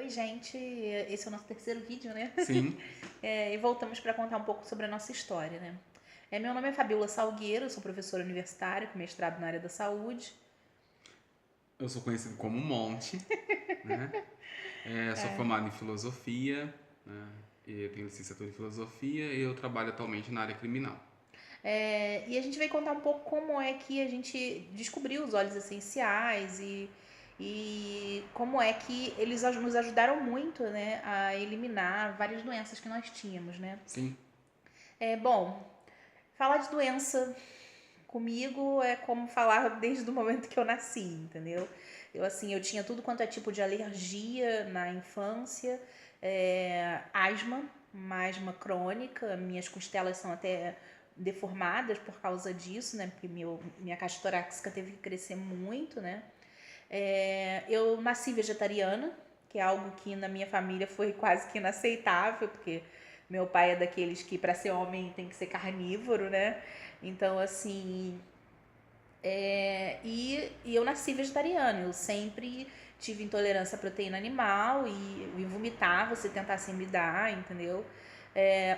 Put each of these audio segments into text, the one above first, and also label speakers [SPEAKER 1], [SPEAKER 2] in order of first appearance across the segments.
[SPEAKER 1] Oi, gente. Esse é o nosso terceiro vídeo, né?
[SPEAKER 2] Sim.
[SPEAKER 1] E voltamos para contar um pouco sobre a nossa história, né? Meu nome é Fabiola Salgueiro, sou professora universitária com mestrado na área da saúde.
[SPEAKER 2] Eu sou conhecido como Monte, né? Sou formado em filosofia, né? E eu tenho licenciatura em filosofia e eu trabalho atualmente na área criminal.
[SPEAKER 1] E a gente vai contar um pouco como é que a gente descobriu os óleos essenciais e como é que eles nos ajudaram muito, né, a eliminar várias doenças que nós tínhamos, né?
[SPEAKER 2] Sim.
[SPEAKER 1] Bom, falar de doença comigo é como falar desde o momento que eu nasci, entendeu? Eu tinha tudo quanto é tipo de alergia na infância, asma, uma asma crônica, minhas costelas são até deformadas por causa disso, né? Porque minha caixa torácica teve que crescer muito, né? Eu nasci vegetariana, que é algo que na minha família foi quase que inaceitável, porque meu pai é daqueles que para ser homem tem que ser carnívoro, né? Então, assim, e eu nasci vegetariana, eu sempre tive intolerância à proteína animal e vomitava se tentassem me dar, entendeu?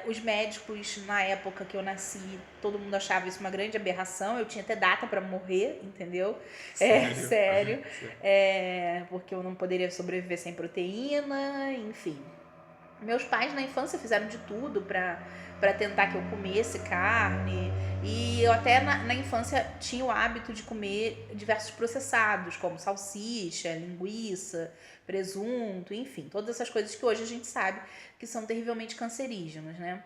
[SPEAKER 1] Os médicos, na época que eu nasci, todo mundo achava isso uma grande aberração, eu tinha até data para morrer, entendeu?
[SPEAKER 2] Sério?
[SPEAKER 1] Sério. Porque eu não poderia sobreviver sem proteína, enfim. Meus pais na infância fizeram de tudo para tentar que eu comesse carne. E eu até na infância tinha o hábito de comer diversos processados, como salsicha, linguiça, presunto, enfim, todas essas coisas que hoje a gente sabe que são terrivelmente cancerígenas, né?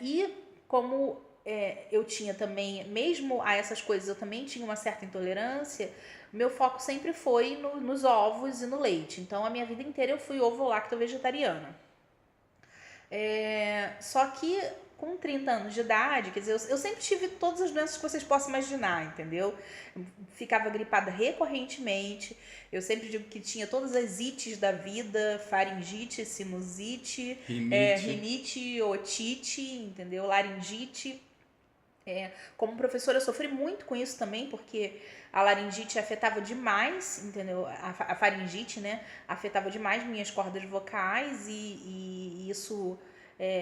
[SPEAKER 1] E como eu tinha também, mesmo a essas coisas, eu também tinha uma certa intolerância, meu foco sempre foi nos ovos e no leite. Então, a minha vida inteira eu fui ovo-lacto-vegetariana. Só que com 30 anos de idade, quer dizer, eu sempre tive todas as doenças que vocês possam imaginar, entendeu? Eu ficava gripada recorrentemente, eu sempre digo que tinha todas as ites da vida, faringite, sinusite,
[SPEAKER 2] Rinite.
[SPEAKER 1] rinite, otite, entendeu? Laringite. Como professora, eu sofri muito com isso também, porque a laringite afetava demais, entendeu? A faringite, né? Afetava demais minhas cordas vocais e isso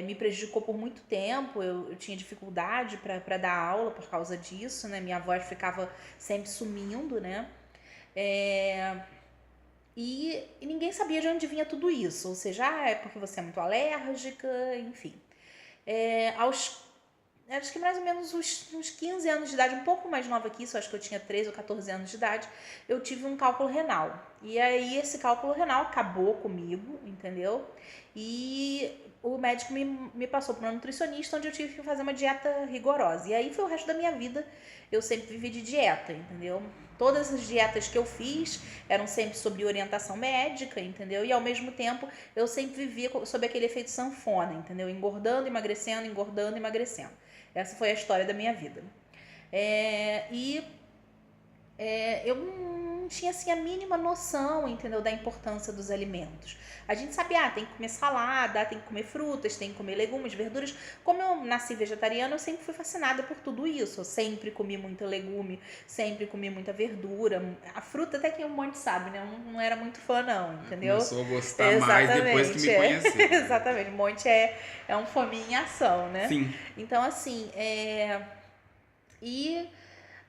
[SPEAKER 1] me prejudicou por muito tempo. Eu tinha dificuldade para dar aula por causa disso, né? Minha voz ficava sempre sumindo, né? E ninguém sabia de onde vinha tudo isso. Ou seja, é porque você é muito alérgica, enfim. Acho que mais ou menos uns 15 anos de idade, um pouco mais nova que isso, acho que eu tinha 13 ou 14 anos de idade, eu tive um cálculo renal. E aí esse cálculo renal acabou comigo, entendeu? E o médico me passou para uma nutricionista, onde eu tive que fazer uma dieta rigorosa. E aí foi o resto da minha vida, eu sempre vivi de dieta, entendeu? Todas as dietas que eu fiz eram sempre sob orientação médica, entendeu? E ao mesmo tempo eu sempre vivia sob aquele efeito sanfona, entendeu? Engordando, emagrecendo. Essa foi a história da minha vida. Eu não tinha assim a mínima noção, entendeu, da importância dos alimentos. A gente sabia, tem que comer salada, tem que comer frutas, tem que comer legumes, verduras. Como eu nasci vegetariana, eu sempre fui fascinada por tudo isso. Eu sempre comi muito legume, sempre comi muita verdura. A fruta até que um monte sabe, né? Eu não era muito fã não, entendeu?
[SPEAKER 2] Começou a gostar mais depois que me conheceu. Né?
[SPEAKER 1] Exatamente, um monte é um fominha em ação, né?
[SPEAKER 2] Sim.
[SPEAKER 1] Então, assim,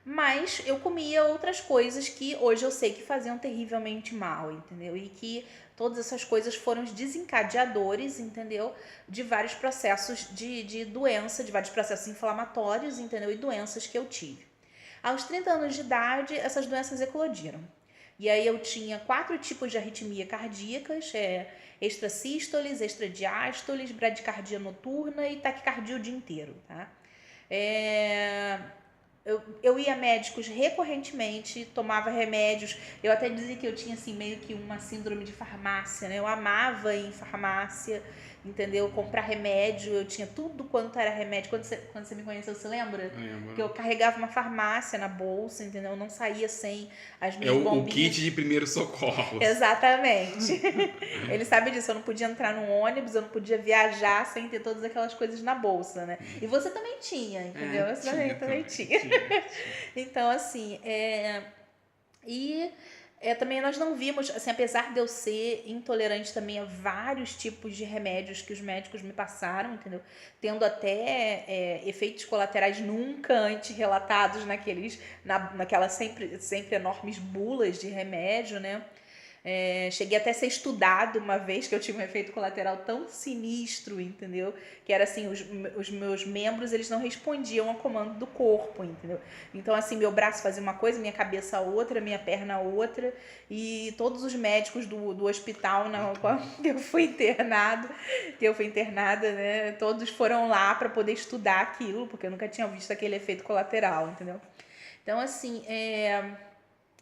[SPEAKER 1] mas eu comia outras coisas que hoje eu sei que faziam terrivelmente mal, entendeu? E que todas essas coisas foram os desencadeadores, entendeu? De vários processos de doença, de vários processos inflamatórios, entendeu? E doenças que eu tive. Aos 30 anos de idade, essas doenças eclodiram. E aí eu tinha 4 tipos de arritmia cardíacas, extrasístoles, extradiástoles, bradicardia noturna e taquicardia o dia inteiro, tá? Eu ia a médicos recorrentemente, tomava remédios. Eu até dizia que eu tinha assim meio que uma síndrome de farmácia, né? Eu amava ir em farmácia, entendeu? Comprar remédio, eu tinha tudo quanto era remédio. Quando você me conheceu, você lembra?
[SPEAKER 2] Lembro.
[SPEAKER 1] Que eu carregava uma farmácia na bolsa, entendeu? Eu não saía sem as minhas bombinhas.
[SPEAKER 2] O kit de primeiro socorro.
[SPEAKER 1] Exatamente. Ele sabe disso, eu não podia entrar num ônibus, eu não podia viajar sem ter todas aquelas coisas na bolsa, né? E você também tinha, entendeu? Você também tinha. Então, assim, Também nós não vimos, assim, apesar de eu ser intolerante também a vários tipos de remédios que os médicos me passaram, entendeu? Tendo até efeitos colaterais nunca antes relatados naquelas sempre enormes bulas de remédio, né? Cheguei até a ser estudado uma vez que eu tive um efeito colateral tão sinistro, entendeu? Que era assim, os meus membros, eles não respondiam ao comando do corpo, entendeu? Então assim, meu braço fazia uma coisa, minha cabeça outra, minha perna outra, e todos os médicos do hospital na qual que eu fui internada, né? Todos foram lá para poder estudar aquilo, porque eu nunca tinha visto aquele efeito colateral, entendeu? Então assim,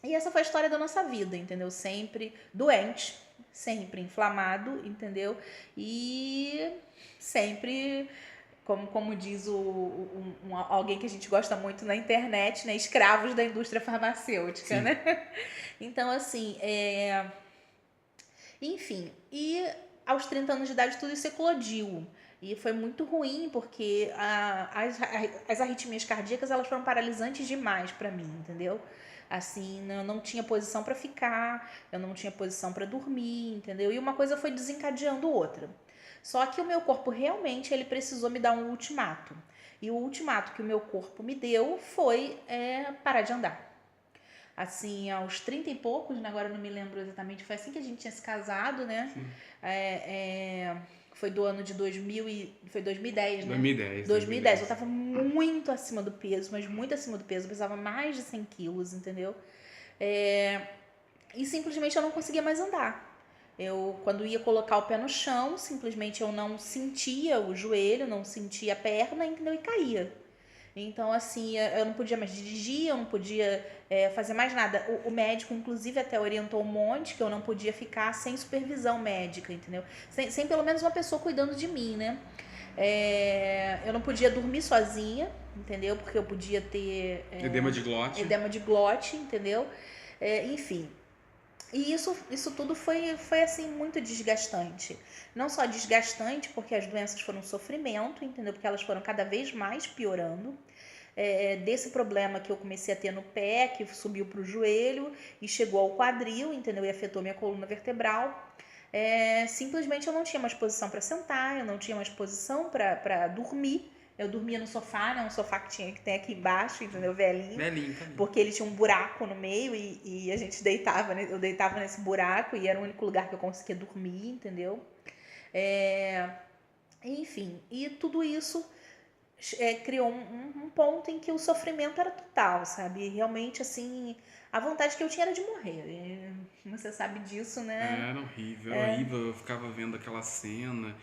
[SPEAKER 1] e essa foi a história da nossa vida, entendeu? Sempre doente, sempre inflamado, entendeu? E sempre, como diz alguém que a gente gosta muito na internet, né? Escravos da indústria farmacêutica,
[SPEAKER 2] Sim.
[SPEAKER 1] né? Então, assim, enfim, e aos 30 anos de idade tudo isso eclodiu. E foi muito ruim, porque as arritmias cardíacas, elas foram paralisantes demais pra mim, entendeu? Assim, eu não tinha posição pra ficar, eu não tinha posição pra dormir, entendeu? E uma coisa foi desencadeando outra. Só que o meu corpo realmente, ele precisou me dar um ultimato. E o ultimato que o meu corpo me deu foi parar de andar. Assim, aos 30 e poucos, né? Agora eu não me lembro exatamente, foi assim que a gente tinha se casado, né? Foi do ano de 2000 foi 2010, né? 2010. Eu tava muito acima do peso, mas muito acima do peso. Eu pesava mais de 100 quilos, entendeu? E simplesmente eu não conseguia mais andar. Quando ia colocar o pé no chão, simplesmente eu não sentia o joelho, não sentia a perna, entendeu? E caía. Então, assim, eu não podia mais dirigir, eu não podia fazer mais nada. O médico, inclusive, até orientou um monte que eu não podia ficar sem supervisão médica, entendeu? Sem pelo menos uma pessoa cuidando de mim, né? Eu não podia dormir sozinha, entendeu? Porque eu podia ter...
[SPEAKER 2] edema de glote.
[SPEAKER 1] Edema de glote, entendeu? Enfim... E isso tudo foi assim, muito desgastante. Não só desgastante, porque as doenças foram um sofrimento, entendeu? Porque elas foram cada vez mais piorando. Desse problema que eu comecei a ter no pé, que subiu para o joelho e chegou ao quadril, entendeu? E afetou minha coluna vertebral. Simplesmente eu não tinha mais posição para sentar, eu não tinha mais posição para dormir. Eu dormia no sofá, né? Um sofá que tem aqui embaixo, entendeu? Velhinho.
[SPEAKER 2] Velhinho, também.
[SPEAKER 1] Porque ele tinha um buraco no meio e a gente deitava, né? Eu deitava nesse buraco e era o único lugar que eu conseguia dormir, entendeu? Enfim, e tudo isso criou um ponto em que o sofrimento era total, sabe? Realmente, assim, a vontade que eu tinha era de morrer. Você sabe disso, né?
[SPEAKER 2] Era horrível, horrível. Eu ficava vendo aquela cena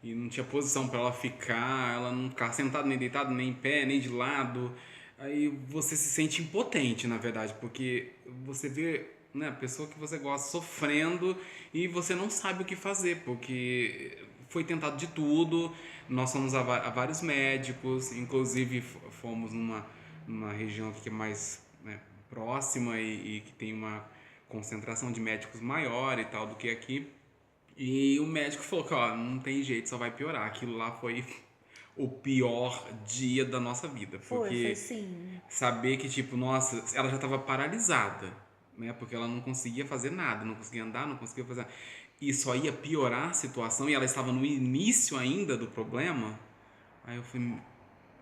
[SPEAKER 2] e não tinha posição para ela não ficava sentada, nem deitada, nem em pé, nem de lado. Aí você se sente impotente, na verdade, porque você vê, né, a pessoa que você gosta sofrendo e você não sabe o que fazer, porque foi tentado de tudo. Nós fomos a vários médicos, inclusive fomos numa região que é mais, né, próxima e que tem uma concentração de médicos maior e tal do que aqui. E o médico falou que não tem jeito, só vai piorar. Aquilo lá foi o pior dia da nossa vida. Porque
[SPEAKER 1] foi sim.
[SPEAKER 2] saber que, tipo, nossa, ela já estava paralisada, né? Porque ela não conseguia fazer nada, não conseguia andar, não conseguia fazer nada. E só ia piorar a situação e ela estava no início ainda do problema. Aí eu falei,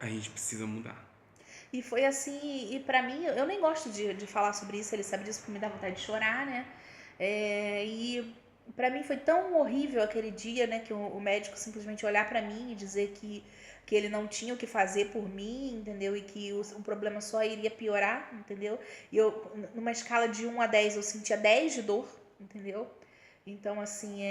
[SPEAKER 2] a gente precisa mudar.
[SPEAKER 1] E foi assim, e pra mim, eu nem gosto de falar sobre isso, ele sabe disso porque me dá vontade de chorar, né? E pra mim foi tão horrível aquele dia, né, que o médico simplesmente olhar pra mim e dizer que ele não tinha o que fazer por mim, entendeu? E que o problema só iria piorar, entendeu? E eu, numa escala de 1 a 10, eu sentia 10 de dor, entendeu? Então, assim,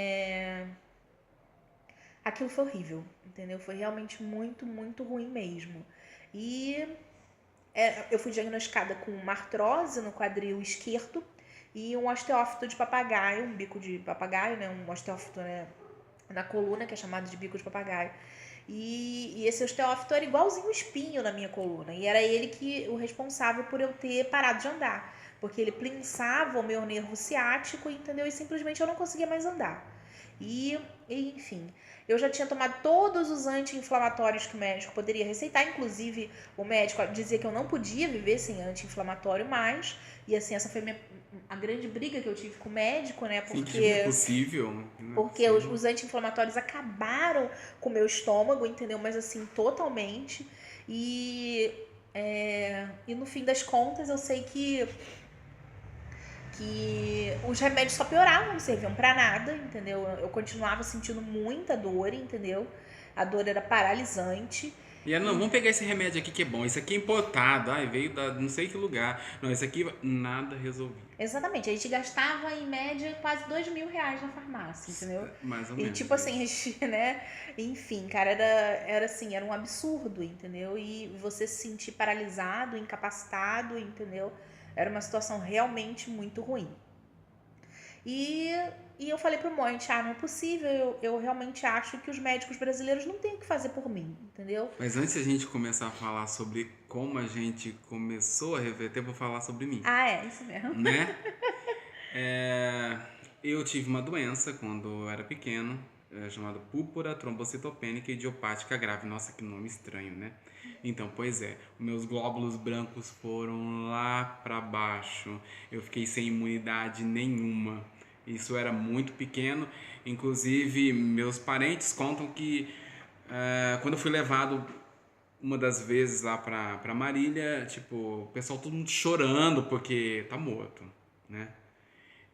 [SPEAKER 1] aquilo foi horrível, entendeu? Foi realmente muito, muito ruim mesmo. E eu fui diagnosticada com uma artrose no quadril esquerdo e um osteófito de papagaio, um bico de papagaio, né? Um osteófito, né, na coluna, que é chamado de bico de papagaio. E esse osteófito era igualzinho um espinho na minha coluna. E era ele o responsável por eu ter parado de andar. Porque ele pinçava o meu nervo ciático, entendeu? E simplesmente eu não conseguia mais andar. E enfim, eu já tinha tomado todos os anti-inflamatórios que o médico poderia receitar. Inclusive, o médico dizia que eu não podia viver sem anti-inflamatório mais. E assim, essa foi a grande briga que eu tive com o médico, né?
[SPEAKER 2] Sim, que não é possível.
[SPEAKER 1] Porque os anti-inflamatórios acabaram com o meu estômago, entendeu? Mas assim, totalmente. E no fim das contas, eu sei que os remédios só pioravam, não serviam pra nada, entendeu? Eu continuava sentindo muita dor, entendeu? A dor era paralisante.
[SPEAKER 2] E ela, não, vamos pegar esse remédio aqui que é bom. Esse aqui é importado. Ai, veio da não sei que lugar. Não, esse aqui nada resolvia.
[SPEAKER 1] Exatamente, a gente gastava em média quase R$ 2.000 na farmácia, entendeu?
[SPEAKER 2] Mais ou
[SPEAKER 1] E
[SPEAKER 2] menos.
[SPEAKER 1] tipo assim, a gente, né? Enfim, cara, era assim, era um absurdo, entendeu? E você se sentir paralisado, incapacitado, entendeu? Era uma situação realmente muito ruim. E, e eu falei pro Monte, não é possível, eu realmente acho que os médicos brasileiros não têm o que fazer por mim, entendeu?
[SPEAKER 2] Mas antes de a gente começar a falar sobre como a gente começou a reverter, eu vou falar sobre mim.
[SPEAKER 1] Isso mesmo.
[SPEAKER 2] Né? Eu tive uma doença quando eu era pequeno, chamada púrpura trombocitopênica idiopática grave. Nossa, que nome estranho, né? Então, pois é, meus glóbulos brancos foram lá pra baixo. Eu fiquei sem imunidade nenhuma. Isso era muito pequeno. Inclusive, meus parentes contam que quando eu fui levado uma das vezes lá pra Marília, tipo, o pessoal todo mundo chorando porque tá morto, né?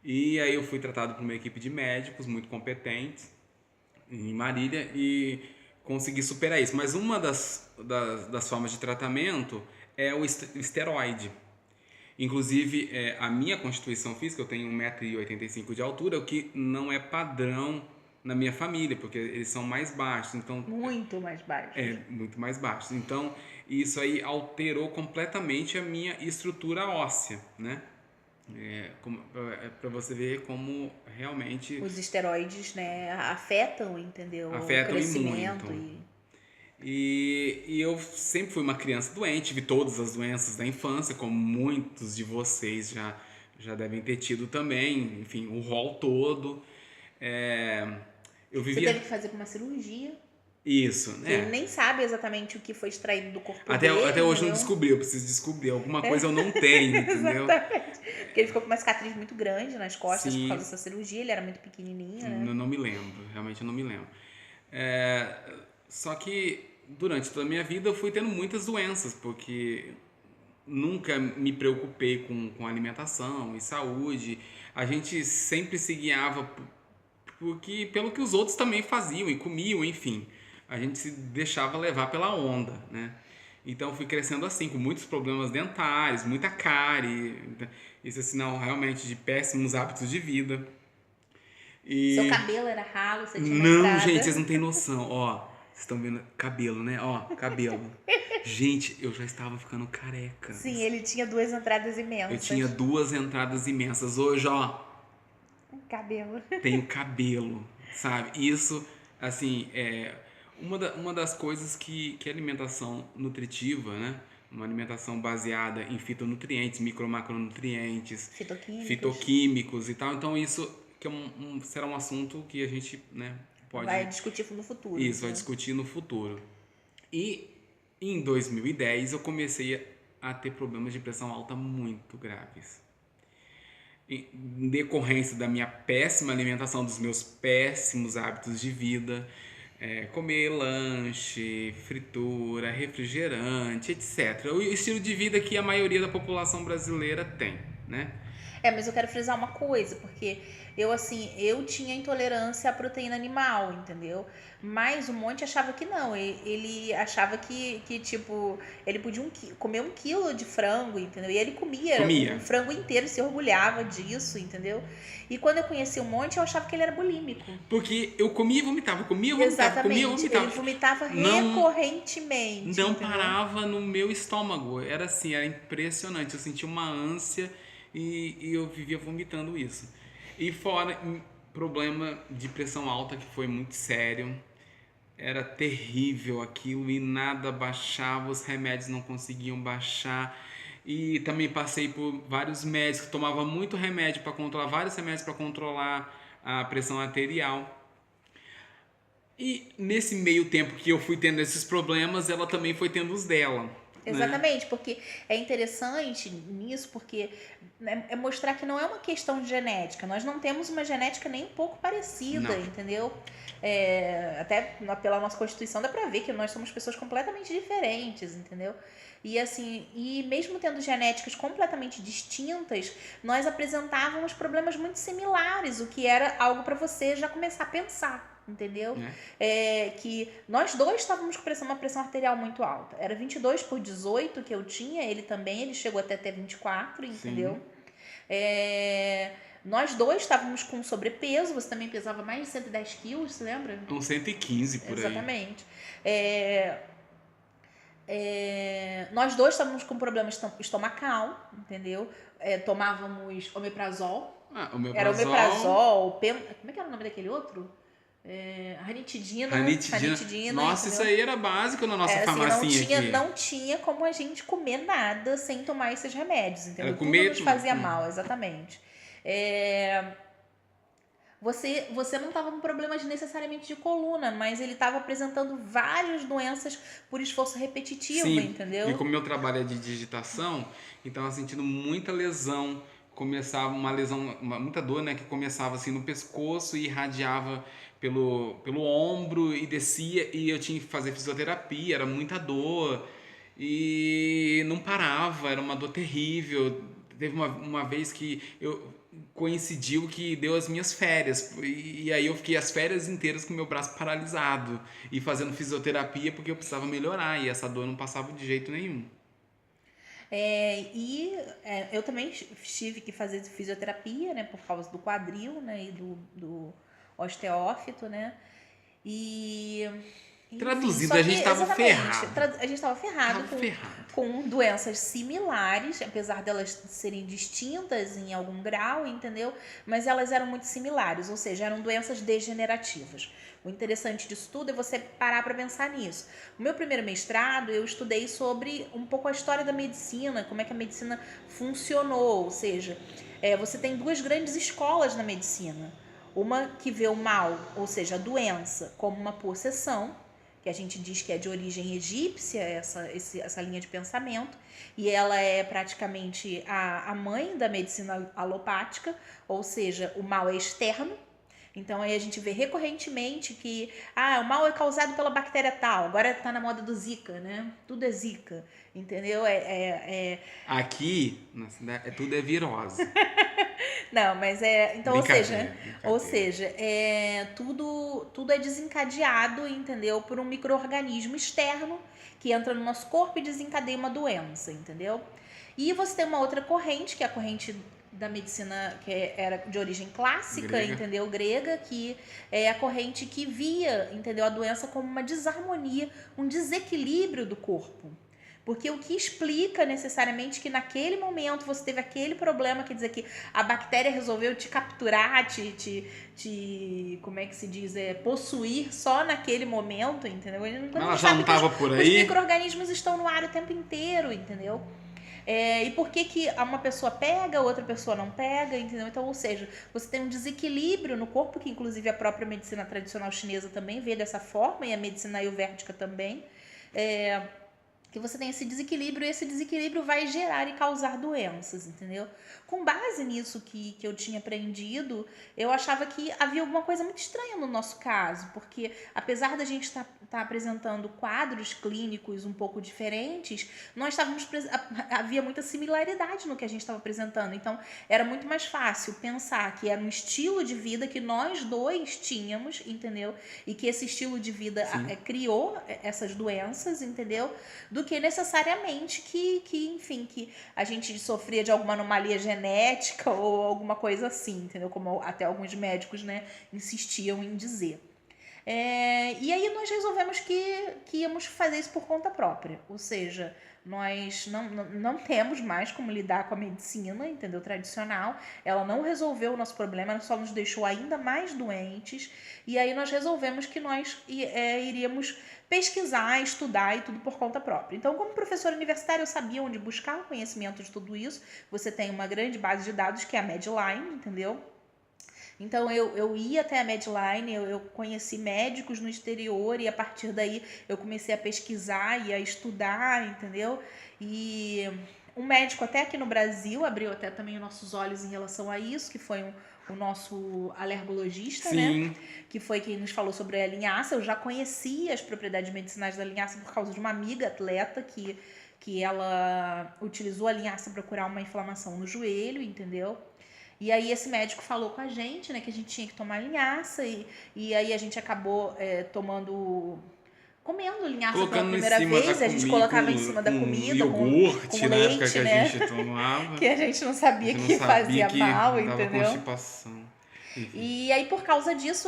[SPEAKER 2] E aí eu fui tratado por uma equipe de médicos muito competentes em Marília e consegui superar isso. Mas uma das formas de tratamento é o esteroide. Inclusive, a minha constituição física, eu tenho 1,85 m de altura, o que não é padrão na minha família, porque eles são mais baixos. Então,
[SPEAKER 1] Muito mais baixo.
[SPEAKER 2] muito mais baixos. Então, isso aí alterou completamente a minha estrutura óssea, né? Para você ver como realmente
[SPEAKER 1] Os esteroides, né, afetam, entendeu?
[SPEAKER 2] afetam
[SPEAKER 1] O crescimento
[SPEAKER 2] muito. E eu sempre fui uma criança doente, tive todas as doenças da infância, como muitos de vocês já devem ter tido também, enfim, o rol todo. Eu
[SPEAKER 1] Você
[SPEAKER 2] vivia...
[SPEAKER 1] teve que fazer uma cirurgia.
[SPEAKER 2] Isso, né?
[SPEAKER 1] Ele nem sabe exatamente o que foi extraído do corpo
[SPEAKER 2] Até
[SPEAKER 1] dele.
[SPEAKER 2] hoje
[SPEAKER 1] entendeu?
[SPEAKER 2] não descobri, eu preciso descobrir. Alguma coisa eu não tenho, entendeu?
[SPEAKER 1] Exatamente. Porque ele ficou com uma cicatriz muito grande nas costas
[SPEAKER 2] Sim.
[SPEAKER 1] por causa dessa cirurgia, ele era muito pequenininho, né?
[SPEAKER 2] Não me lembro, realmente eu não me lembro. Só que durante toda a minha vida eu fui tendo muitas doenças, porque nunca me preocupei com alimentação e saúde. A gente sempre se guiava pelo que os outros também faziam e comiam, enfim. A gente se deixava levar pela onda, né? Então eu fui crescendo assim, com muitos problemas dentários, muita cárie. Isso é sinal realmente de péssimos hábitos de vida.
[SPEAKER 1] Seu cabelo era ralo, você tinha uma
[SPEAKER 2] Não,
[SPEAKER 1] entrada.
[SPEAKER 2] gente, vocês não têm noção. Ó, vocês estão vendo cabelo, né? Ó, cabelo. Gente, eu já estava ficando careca.
[SPEAKER 1] Sim, ele tinha 2 entradas imensas.
[SPEAKER 2] Eu tinha 2 entradas imensas. Hoje, ó,
[SPEAKER 1] Cabelo.
[SPEAKER 2] tenho cabelo, sabe? Isso, assim, uma das coisas que alimentação nutritiva, né? Uma alimentação baseada em fitonutrientes, macronutrientes, fitoquímicos e tal. Então, isso que será um assunto que a gente, né, pode...
[SPEAKER 1] Vai discutir no futuro.
[SPEAKER 2] Isso, vai discutir no futuro. E em 2010 eu comecei a ter problemas de pressão alta muito graves. Em decorrência da minha péssima alimentação, dos meus péssimos hábitos de vida, comer lanche, fritura, refrigerante, etc. O estilo de vida que a maioria da população brasileira tem, né?
[SPEAKER 1] Mas eu quero frisar uma coisa, porque eu tinha intolerância à proteína animal, entendeu? Mas o Monte achava que não, ele achava que tipo, ele podia comer 1 quilo de frango, entendeu? E ele comia um frango inteiro, se orgulhava disso, entendeu? E quando eu conheci o Monte, eu achava que ele era bulímico.
[SPEAKER 2] Porque eu comia e vomitava, comia e vomitava,
[SPEAKER 1] Exatamente.
[SPEAKER 2] comia e vomitava.
[SPEAKER 1] Ele vomitava recorrentemente.
[SPEAKER 2] Não
[SPEAKER 1] entendeu?
[SPEAKER 2] parava no meu estômago, era assim, era impressionante, eu sentia uma ânsia e eu vivia vomitando isso. E fora problema de pressão alta, que foi muito sério, era terrível aquilo e nada baixava, os remédios não conseguiam baixar. E também passei por vários médicos, tomava muito remédio para controlar, vários remédios para controlar a pressão arterial. E nesse meio tempo que eu fui tendo esses problemas, ela também foi tendo os dela.
[SPEAKER 1] Exatamente, porque é interessante nisso, porque é mostrar que não é uma questão de genética. Nós não temos uma genética nem um pouco parecida,
[SPEAKER 2] Não.
[SPEAKER 1] entendeu? Até pela nossa Constituição dá pra ver que nós somos pessoas completamente diferentes, entendeu? E assim, e mesmo tendo genéticas completamente distintas, nós apresentávamos problemas muito similares, o que era algo pra você já começar a pensar, entendeu? Que nós dois estávamos com uma pressão arterial muito alta. Era 22/18 que eu tinha, ele também, ele chegou até 24, entendeu? Nós dois estávamos com sobrepeso, você também pesava mais de 110 quilos, você lembra?
[SPEAKER 2] Uns 115 por aí.
[SPEAKER 1] Exatamente. Nós dois estávamos com problema estomacal, entendeu? Tomávamos omeprazol. Era omeprazol, como é que era o nome daquele outro? Ranitidina.
[SPEAKER 2] Nossa,
[SPEAKER 1] entendeu?
[SPEAKER 2] isso aí era básico na nossa farmacinha aqui.
[SPEAKER 1] Não tinha como a gente comer nada sem tomar esses remédios, entendeu? Tudo nos fazia mal, exatamente. Você não estava com problemas necessariamente de coluna, mas ele estava apresentando várias doenças por esforço repetitivo, entendeu?
[SPEAKER 2] E como meu trabalho é de digitação, então eu sentindo muita lesão, começava uma lesão, muita dor, né, que começava assim no pescoço e irradiava pelo ombro e descia, e eu tinha que fazer fisioterapia, era muita dor e não parava, era uma dor terrível. Teve uma vez que coincidiu que deu as minhas férias, e aí eu fiquei as férias inteiras com meu braço paralisado e fazendo fisioterapia porque eu precisava melhorar, e essa dor não passava de jeito nenhum.
[SPEAKER 1] Eu também tive que fazer fisioterapia, né, por causa do quadril, né, e do osteófito, né?
[SPEAKER 2] Traduzindo, a gente estava ferrado.
[SPEAKER 1] A gente estava ferrado com doenças similares, apesar delas serem distintas em algum grau, entendeu? Mas elas eram muito similares, ou seja, eram doenças degenerativas. O interessante disso tudo é você parar para pensar nisso. No meu primeiro mestrado, eu estudei sobre um pouco a história da medicina, como é que a medicina funcionou, ou seja, você tem duas grandes escolas na medicina. Uma que vê o mal, ou seja, a doença, como uma possessão, que a gente diz que é de origem egípcia, essa linha de pensamento, e ela é praticamente a mãe da medicina alopática, ou seja, o mal é externo. Então aí a gente vê recorrentemente que o mal é causado pela bactéria tal, agora tá na moda do Zika, né? Tudo é Zika, entendeu?
[SPEAKER 2] Aqui, tudo é virose.
[SPEAKER 1] Não, mas então, ou seja, tudo é desencadeado, entendeu? Por um micro-organismo externo que entra no nosso corpo e desencadeia uma doença, entendeu? E você tem uma outra corrente, que é a corrente da medicina que era de origem clássica, entendeu? Grega, que é a corrente que via, entendeu? A doença como uma desarmonia, um desequilíbrio do corpo. Porque o que explica necessariamente que naquele momento você teve aquele problema, quer dizer que a bactéria resolveu te capturar, como é que se diz, possuir só naquele momento, entendeu?
[SPEAKER 2] Ela já não estava por aí.
[SPEAKER 1] Os micro-organismos estão no ar o tempo inteiro, entendeu? E por que uma pessoa pega, outra pessoa não pega, entendeu? Então, ou seja, você tem um desequilíbrio no corpo, que inclusive a própria medicina tradicional chinesa também vê dessa forma, e a medicina ayurvédica também, que você tem esse desequilíbrio, e esse desequilíbrio vai gerar e causar doenças, entendeu? Com base nisso que eu tinha aprendido, eu achava que havia alguma coisa muito estranha no nosso caso, porque apesar da gente estar apresentando quadros clínicos um pouco diferentes, havia muita similaridade no que a gente estava apresentando, então era muito mais fácil pensar que era um estilo de vida que nós dois tínhamos, entendeu? E que esse estilo de vida criou essas doenças, entendeu? Do que necessariamente que a gente sofria de alguma anomalia genética ou alguma coisa assim, entendeu? Como até alguns médicos, né, insistiam em dizer. E aí nós resolvemos que íamos fazer isso por conta própria, ou seja, nós não temos mais como lidar com a medicina, entendeu? Tradicional, ela não resolveu o nosso problema, ela só nos deixou ainda mais doentes, e aí nós resolvemos que nós iríamos pesquisar, estudar e tudo por conta própria. Então, como professora universitária, eu sabia onde buscar conhecimento de tudo isso. Você tem uma grande base de dados que é a Medline, entendeu? Então eu ia até a Medline, eu conheci médicos no exterior e a partir daí eu comecei a pesquisar e a estudar, entendeu? E um médico até aqui no Brasil abriu até também os nossos olhos em relação a isso, que foi o nosso alergologista, né?
[SPEAKER 2] Sim.
[SPEAKER 1] Que foi quem nos falou sobre a linhaça. Eu já conhecia as propriedades medicinais da linhaça por causa de uma amiga atleta que ela utilizou a linhaça para curar uma inflamação no joelho, entendeu? E aí esse médico falou com a gente, né, que a gente tinha que tomar linhaça e aí a gente acabou comendo linhaça pela
[SPEAKER 2] Colocando em
[SPEAKER 1] primeira
[SPEAKER 2] cima
[SPEAKER 1] vez,
[SPEAKER 2] da
[SPEAKER 1] a gente
[SPEAKER 2] comida,
[SPEAKER 1] colocava em cima da
[SPEAKER 2] com
[SPEAKER 1] comida,
[SPEAKER 2] iogurte,
[SPEAKER 1] com
[SPEAKER 2] na época
[SPEAKER 1] leite,
[SPEAKER 2] que a
[SPEAKER 1] né?
[SPEAKER 2] gente tomava.
[SPEAKER 1] Que a gente não
[SPEAKER 2] A
[SPEAKER 1] sabia
[SPEAKER 2] gente não
[SPEAKER 1] que
[SPEAKER 2] sabia
[SPEAKER 1] fazia
[SPEAKER 2] que
[SPEAKER 1] mal,
[SPEAKER 2] dava
[SPEAKER 1] entendeu?
[SPEAKER 2] constipação. Enfim.
[SPEAKER 1] E aí, por causa disso,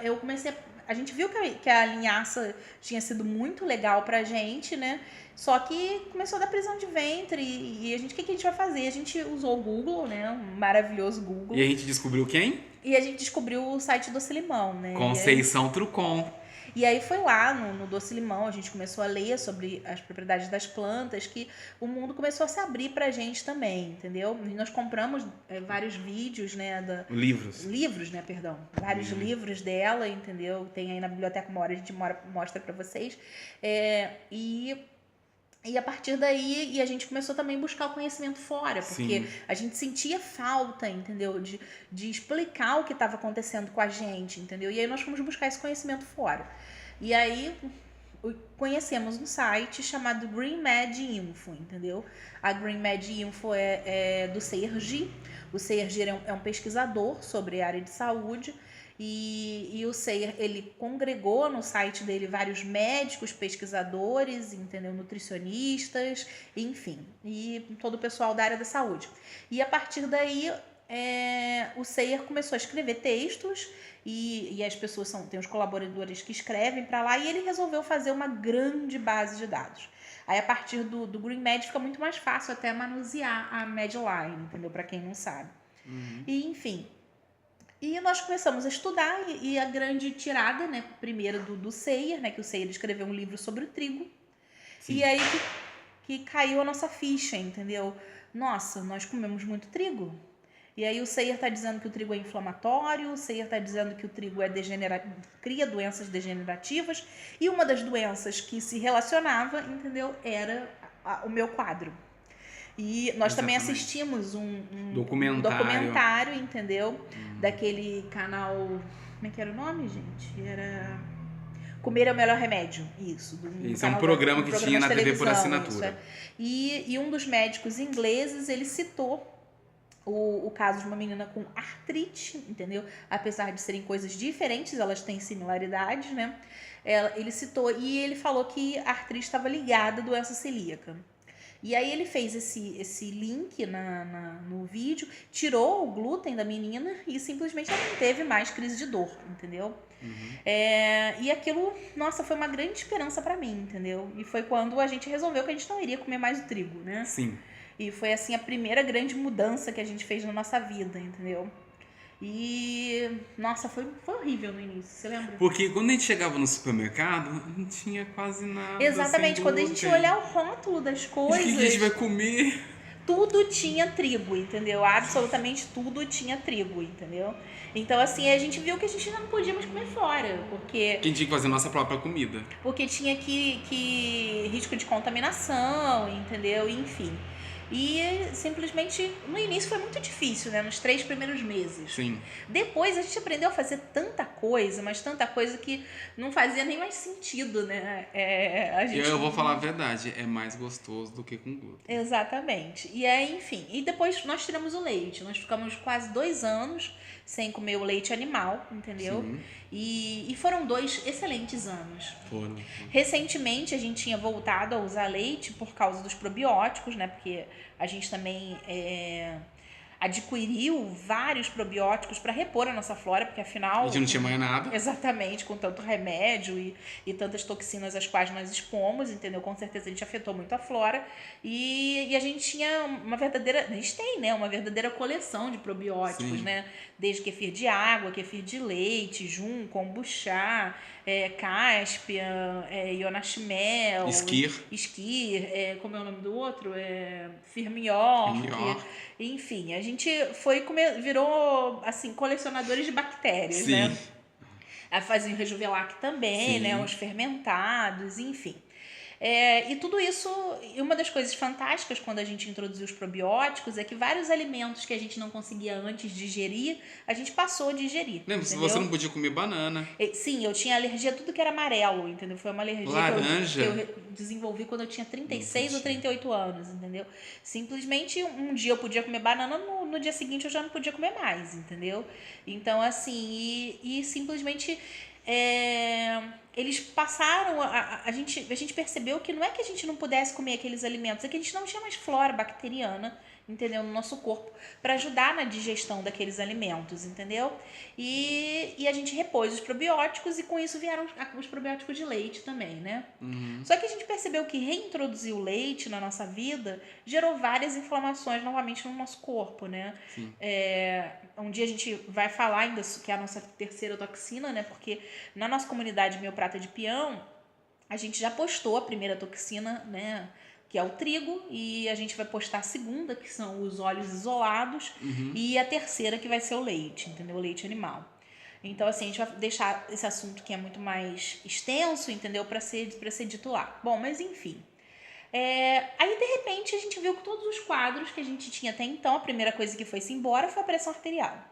[SPEAKER 1] eu comecei a gente viu que a linhaça tinha sido muito legal pra gente, né? Só que começou a dar prisão de ventre e a gente, o que a gente vai fazer? A gente usou o Google, né? Um maravilhoso Google.
[SPEAKER 2] E a gente descobriu quem?
[SPEAKER 1] E a gente descobriu o site Doce Limão, né?
[SPEAKER 2] Conceição Trucon.
[SPEAKER 1] E aí foi lá no Doce Limão, a gente começou a ler sobre as propriedades das plantas, que o mundo começou a se abrir pra gente também, entendeu? E nós compramos vários vídeos, né? Livros, né, perdão. Vários livros dela, entendeu? Tem aí na biblioteca uma hora, a gente mostra pra vocês. E a partir daí, a gente começou também a buscar o conhecimento fora, porque a gente sentia falta, entendeu? De explicar o que estava acontecendo com a gente, entendeu? E aí nós fomos buscar esse conhecimento fora. E aí conhecemos um site chamado Green Med Info, entendeu? A Green Med Info é do Sergi. O Sergi é um pesquisador sobre a área de saúde. E o Seir, ele congregou no site dele vários médicos, pesquisadores, entendeu? Nutricionistas, enfim, e todo o pessoal da área da saúde. E a partir daí, o Seir começou a escrever textos e as pessoas tem os colaboradores que escrevem para lá e ele resolveu fazer uma grande base de dados. Aí, a partir do Green Med, fica muito mais fácil até manusear a Medline, entendeu? Para quem não sabe. E, enfim... E nós começamos a estudar e a grande tirada, né, primeiro do Seir, né, que o Seir escreveu um livro sobre o trigo. Sim. E aí que caiu a nossa ficha, entendeu? Nossa, nós comemos muito trigo. E aí o Seir está dizendo que o trigo é inflamatório, o Seir está dizendo que o trigo cria doenças degenerativas, e uma das doenças que se relacionava, entendeu, era o meu quadro. E nós também assistimos um documentário, entendeu? Daquele canal... Como é que era o nome, gente? Era... Comer é o Melhor Remédio. Isso.
[SPEAKER 2] Isso é um programa que tinha na TV por assinatura.
[SPEAKER 1] E um dos médicos ingleses, ele citou o caso de uma menina com artrite, entendeu? Apesar de serem coisas diferentes, elas têm similaridades, né? Ele citou e ele falou que a artrite estava ligada à doença celíaca. E aí ele fez esse link no vídeo, tirou o glúten da menina e simplesmente ela não teve mais crise de dor, entendeu? E aquilo, nossa, foi uma grande esperança pra mim, entendeu? E foi quando a gente resolveu que a gente não iria comer mais o trigo, né?
[SPEAKER 2] Sim.
[SPEAKER 1] E foi assim a primeira grande mudança que a gente fez na nossa vida, entendeu? E, nossa, foi horrível no início, você lembra?
[SPEAKER 2] Porque quando a gente chegava no supermercado, não tinha quase nada.
[SPEAKER 1] Exatamente, quando a gente olhar o rótulo das coisas...
[SPEAKER 2] O que a gente vai comer?
[SPEAKER 1] Tudo tinha trigo, entendeu? Absolutamente tudo tinha trigo, entendeu? Então, assim, a gente viu que a gente não podia mais comer fora, porque...
[SPEAKER 2] Que a gente tinha que fazer a nossa própria comida.
[SPEAKER 1] Porque tinha que risco de contaminação, entendeu? Enfim... E simplesmente, no início foi muito difícil, né? Nos 3 primeiros meses.
[SPEAKER 2] Sim.
[SPEAKER 1] Depois a gente aprendeu a fazer tanta coisa, mas tanta coisa que não fazia nem mais sentido, né?
[SPEAKER 2] Eu vou falar a verdade, é mais gostoso do que com glúten.
[SPEAKER 1] Exatamente. E aí, enfim, e depois nós tiramos o leite. Nós ficamos quase 2 anos sem comer o leite animal, entendeu?
[SPEAKER 2] Sim.
[SPEAKER 1] E foram 2 excelentes anos.
[SPEAKER 2] Foram.
[SPEAKER 1] Recentemente a gente tinha voltado a usar leite por causa dos probióticos, né? Porque a gente também adquiriu vários probióticos para repor a nossa flora, porque afinal...
[SPEAKER 2] A gente não tinha mais nada.
[SPEAKER 1] Exatamente, com tanto remédio e tantas toxinas às quais nós expomos, entendeu? Com certeza a gente afetou muito a flora. E a gente tinha uma verdadeira... A gente tem, né? Uma verdadeira coleção de probióticos,
[SPEAKER 2] Sim.
[SPEAKER 1] né? Desde kefir de água, kefir de leite, jun, kombucha, cáspia, ionashimel...
[SPEAKER 2] Esquir,
[SPEAKER 1] como é o nome do outro? Firmyork.
[SPEAKER 2] York.
[SPEAKER 1] Enfim, a gente virou, assim, colecionadores de bactérias,
[SPEAKER 2] Sim.
[SPEAKER 1] né? Fazia o Rejuvelac também,
[SPEAKER 2] Sim.
[SPEAKER 1] né? Os fermentados, enfim. E tudo isso, e uma das coisas fantásticas quando a gente introduziu os probióticos é que vários alimentos que a gente não conseguia antes digerir, a gente passou a digerir.
[SPEAKER 2] Lembra,
[SPEAKER 1] entendeu?
[SPEAKER 2] você não podia comer banana.
[SPEAKER 1] Sim, eu tinha alergia a tudo que era amarelo, entendeu? Foi uma alergia
[SPEAKER 2] Laranja.
[SPEAKER 1] que eu desenvolvi quando eu tinha 36 ou 38 anos, entendeu? Simplesmente um dia eu podia comer banana, no dia seguinte eu já não podia comer mais, entendeu? Então, assim, e simplesmente eles passaram, a gente percebeu que não é que a gente não pudesse comer aqueles alimentos, é que a gente não tinha mais flora bacteriana, entendeu, no nosso corpo, para ajudar na digestão daqueles alimentos, entendeu? E a gente repôs os probióticos e com isso vieram os probióticos de leite também, né? Só que a gente percebeu que reintroduzir o leite na nossa vida gerou várias inflamações novamente no nosso corpo, né?
[SPEAKER 2] Sim.
[SPEAKER 1] Um dia a gente vai falar ainda que é a nossa terceira toxina, né? Porque na nossa comunidade Meu Prata de Peão, a gente já postou a primeira toxina, né? Que é o trigo, e a gente vai postar a segunda, que são os óleos isolados, e a terceira, que vai ser o leite, entendeu? O leite animal. Então, assim, a gente vai deixar esse assunto que é muito mais extenso, entendeu? Para ser dito lá. Bom, mas enfim. Aí, de repente, a gente viu que todos os quadros que a gente tinha até então, a primeira coisa que foi-se embora foi a pressão arterial.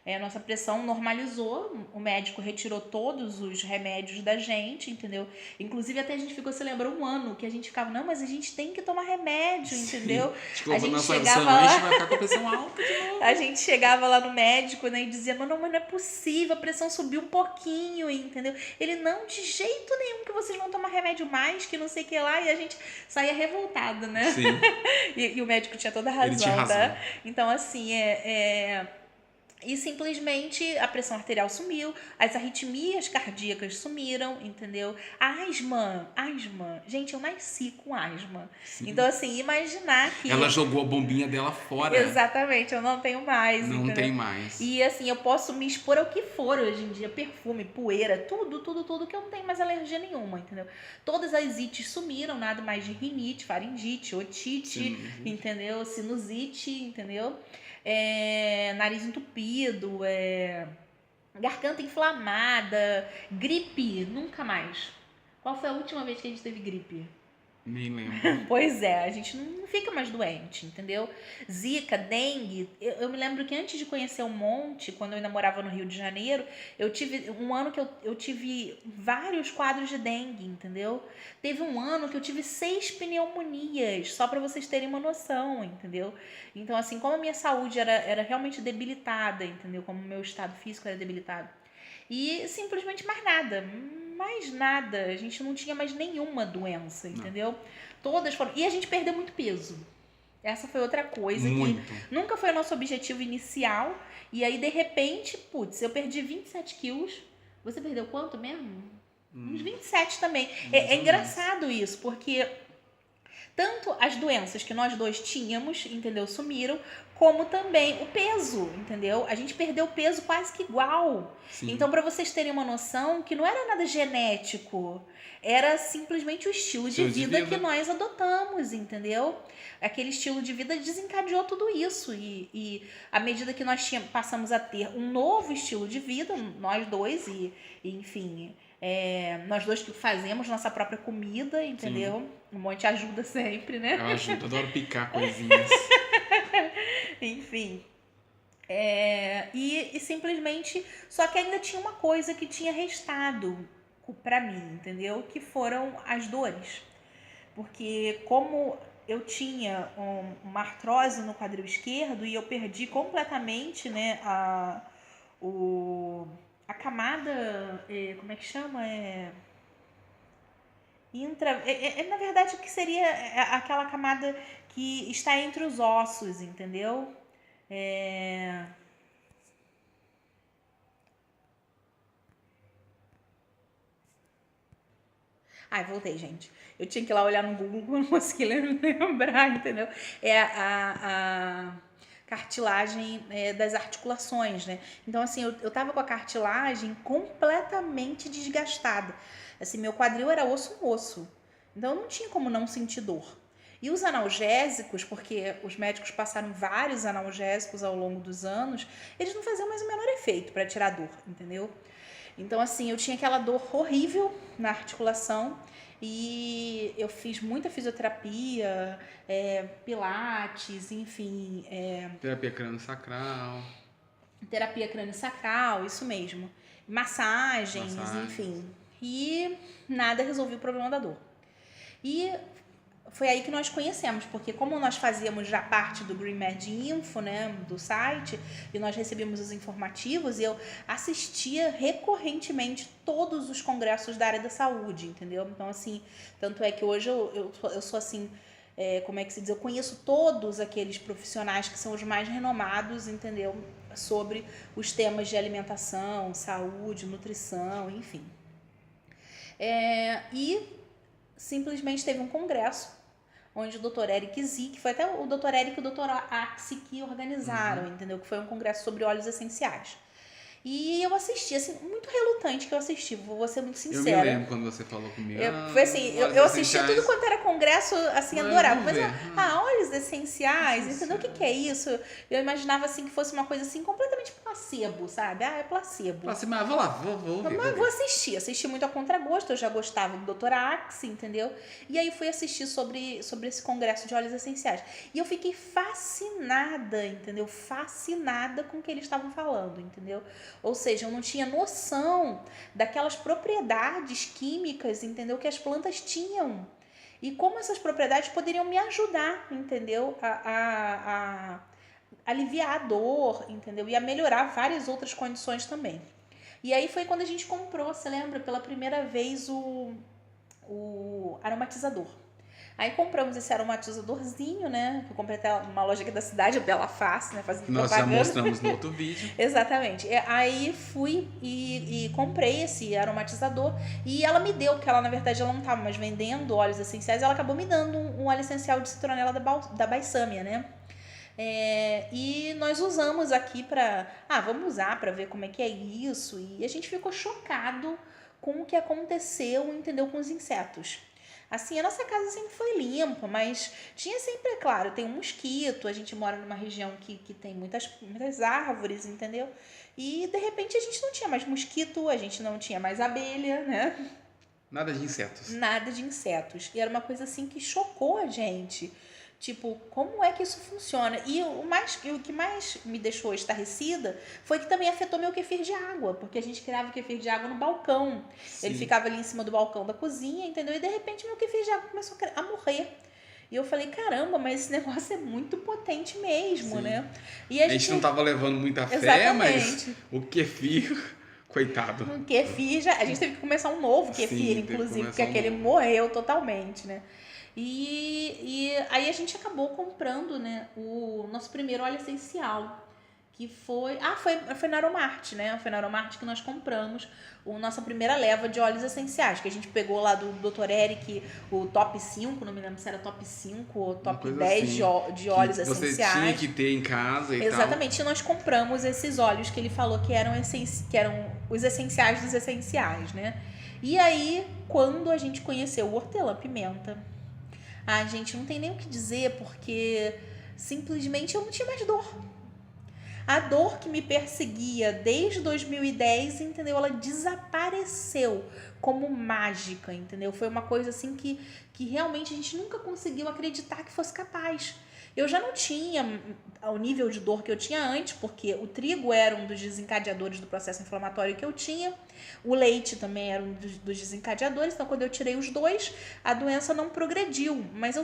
[SPEAKER 1] A nossa pressão normalizou, o médico retirou todos os remédios da gente, entendeu? Inclusive até a gente ficou, se lembrou, um ano que a gente ficava, não, mas a gente tem que tomar remédio, entendeu?
[SPEAKER 2] Sim.
[SPEAKER 1] A gente
[SPEAKER 2] chegava lá, a gente vai ficar com a pressão alta de novo.
[SPEAKER 1] A gente chegava lá no médico, né, e dizia, mas não é possível, a pressão subiu um pouquinho, entendeu? Ele, não, de jeito nenhum que vocês vão tomar remédio mais, que não sei o que lá, e a gente saía revoltada, né?
[SPEAKER 2] Sim.
[SPEAKER 1] e o médico tinha toda a razão,
[SPEAKER 2] Ele tinha razão.
[SPEAKER 1] Tá? Então, assim, e simplesmente a pressão arterial sumiu, as arritmias cardíacas sumiram, entendeu? Asma. Gente, eu nasci com asma. Sim. Então, assim, imaginar que...
[SPEAKER 2] Ela jogou a bombinha dela fora.
[SPEAKER 1] Exatamente, eu não tenho mais.
[SPEAKER 2] Não
[SPEAKER 1] entendeu?
[SPEAKER 2] tem mais.
[SPEAKER 1] E, assim, eu posso me expor ao que for hoje em dia, perfume, poeira, tudo, que eu não tenho mais alergia nenhuma, entendeu? Todas as ites sumiram, nada mais de rinite, faringite, otite, entendeu? Sinusite, entendeu? Nariz entupido, garganta inflamada, gripe, nunca mais. Qual foi a última vez que a gente teve gripe?
[SPEAKER 2] Nem lembro.
[SPEAKER 1] Pois a gente não fica mais doente, entendeu? Zika, dengue. Eu me lembro que antes de conhecer o Monte, quando eu ainda morava no Rio de Janeiro, eu tive um ano que eu tive vários quadros de dengue, entendeu? Teve um ano que eu tive 6 pneumonias, só para vocês terem uma noção, entendeu? Então, assim, como a minha saúde era realmente debilitada, entendeu? Como o meu estado físico era debilitado. E simplesmente mais nada, a gente não tinha mais nenhuma doença, entendeu? Todas foram, e a gente perdeu muito peso. Essa foi outra coisa que nunca foi o nosso objetivo inicial, e aí de repente, eu perdi 27 quilos, você perdeu quanto mesmo? Uns 27 também. É engraçado isso, porque tanto as doenças que nós dois tínhamos, entendeu, sumiram, como também o peso, entendeu? A gente perdeu peso quase que igual. Sim. Então, para vocês terem uma noção, que não era nada genético, era simplesmente o estilo de vida que nós adotamos, entendeu? Aquele estilo de vida desencadeou tudo isso. E à medida que nós passamos a ter um novo estilo de vida, nós dois, enfim... nós dois que fazemos nossa própria comida, entendeu? Sim. O Monte ajuda sempre, né?
[SPEAKER 2] Eu ajudo, adoro picar coisinhas.
[SPEAKER 1] Enfim. E simplesmente... Só que ainda tinha uma coisa que tinha restado pra mim, entendeu? Que foram as dores. Porque como eu tinha uma artrose no quadril esquerdo e eu perdi completamente, né, a camada, como é que chama? Na verdade, o que seria aquela camada que está entre os ossos, entendeu? Ai, voltei, gente. Eu tinha que ir lá olhar no Google, não consegui lembrar, entendeu? A cartilagem das articulações, né? Então, assim, eu tava com a cartilagem completamente desgastada. Assim, meu quadril era osso. Então, eu não tinha como não sentir dor. E os analgésicos, porque os médicos passaram vários analgésicos ao longo dos anos, eles não faziam mais o menor efeito para tirar a dor, entendeu? Então, assim, eu tinha aquela dor horrível na articulação e eu fiz muita fisioterapia, pilates, enfim,
[SPEAKER 2] Terapia crânio-sacral.
[SPEAKER 1] terapia crânio-sacral, isso mesmo, massagens, enfim. E nada resolveu o problema da dor. E foi aí que nós conhecemos, porque como nós fazíamos já parte do Green Med Info, né, do site, e nós recebíamos os informativos, e eu assistia recorrentemente todos os congressos da área da saúde, entendeu? Então, assim, tanto é que hoje eu sou assim, como é que se diz? Eu conheço todos aqueles profissionais que são os mais renomados, entendeu? Sobre os temas de alimentação, saúde, nutrição, enfim. E simplesmente teve um congresso onde o Dr. Eric Zick, foi até o Dr. Eric e o Dr. Axi que organizaram, entendeu? Que foi um congresso sobre óleos essenciais. E eu assisti, assim, muito relutante que eu assisti, vou ser muito sincera.
[SPEAKER 2] Eu me lembro quando você falou comigo.
[SPEAKER 1] Foi assim, eu assisti tudo quanto era congresso, assim, adorava. Mas, óleos essenciais, entendeu? O que é isso? Eu imaginava, assim, que fosse uma coisa, assim, completamente placebo, sabe? É placebo.
[SPEAKER 2] Placebo, mas vou lá, vou ver.
[SPEAKER 1] Mas vou assistir. Assisti muito a contragosto, eu já gostava do Dr. Axi, entendeu? E aí fui assistir sobre esse congresso de óleos essenciais. E eu fiquei fascinada, entendeu? Fascinada com o que eles estavam falando, entendeu? Ou seja, eu não tinha noção daquelas propriedades químicas, entendeu? Que as plantas tinham. E como essas propriedades poderiam me ajudar, entendeu? A aliviar a dor, entendeu? E a melhorar várias outras condições também. E aí foi quando a gente comprou, você lembra, pela primeira vez o aromatizador. Aí compramos esse aromatizadorzinho, né? Que eu comprei até numa loja aqui da cidade, a Bela Face, né? Fazendo
[SPEAKER 2] Nós
[SPEAKER 1] propaganda.
[SPEAKER 2] já mostramos no outro vídeo.
[SPEAKER 1] Exatamente. Aí fui e comprei esse aromatizador e ela me deu, porque ela na verdade ela não estava mais vendendo óleos essenciais, ela acabou me dando um óleo essencial de citronela da Balsâmia, né? E nós usamos aqui vamos usar para ver como é que é isso. E a gente ficou chocado com o que aconteceu, entendeu, com os insetos. Assim, a nossa casa sempre foi limpa, mas tinha sempre, claro, tem um mosquito, a gente mora numa região que tem muitas árvores, entendeu? E, de repente, a gente não tinha mais mosquito, a gente não tinha mais abelha, né?
[SPEAKER 2] Nada de insetos.
[SPEAKER 1] Nada de insetos. E era uma coisa, assim, que chocou a gente. Tipo, como é que isso funciona? E o que mais me deixou estarrecida foi que também afetou meu kefir de água, porque a gente criava o kefir de água no balcão. Sim. Ele ficava ali em cima do balcão da cozinha, entendeu? E de repente meu kefir de água começou a morrer. E eu falei, caramba, mas esse negócio é muito potente mesmo, sim, né? E
[SPEAKER 2] a gente não tava levando muita fé, exatamente, mas o kefir... Coitado.
[SPEAKER 1] Um kefir, a gente teve que começar um novo kefir, sim, inclusive, porque aquele morreu totalmente, né? E aí a gente acabou comprando, né, o nosso primeiro óleo essencial, que foi na Aromart, né? Foi na Aromart que nós compramos a nossa primeira leva de óleos essenciais, que a gente pegou lá do Dr. Eric, o top 5, não me lembro se era top 5 ou top 10 assim, de óleos essenciais.
[SPEAKER 2] Você tinha que ter em casa e
[SPEAKER 1] exatamente, tal. E nós compramos esses óleos que ele falou que eram os essenciais dos essenciais, né? E aí, quando a gente conheceu o hortelã-pimenta, a gente não tem nem o que dizer, porque simplesmente eu não tinha mais dor. A dor que me perseguia desde 2010, entendeu? Ela desapareceu como mágica, entendeu? Foi uma coisa assim que realmente a gente nunca conseguiu acreditar que fosse capaz. Eu já não tinha o nível de dor que eu tinha antes, porque o trigo era um dos desencadeadores do processo inflamatório que eu tinha, o leite também era um dos desencadeadores, então quando eu tirei os dois, a doença não progrediu, mas eu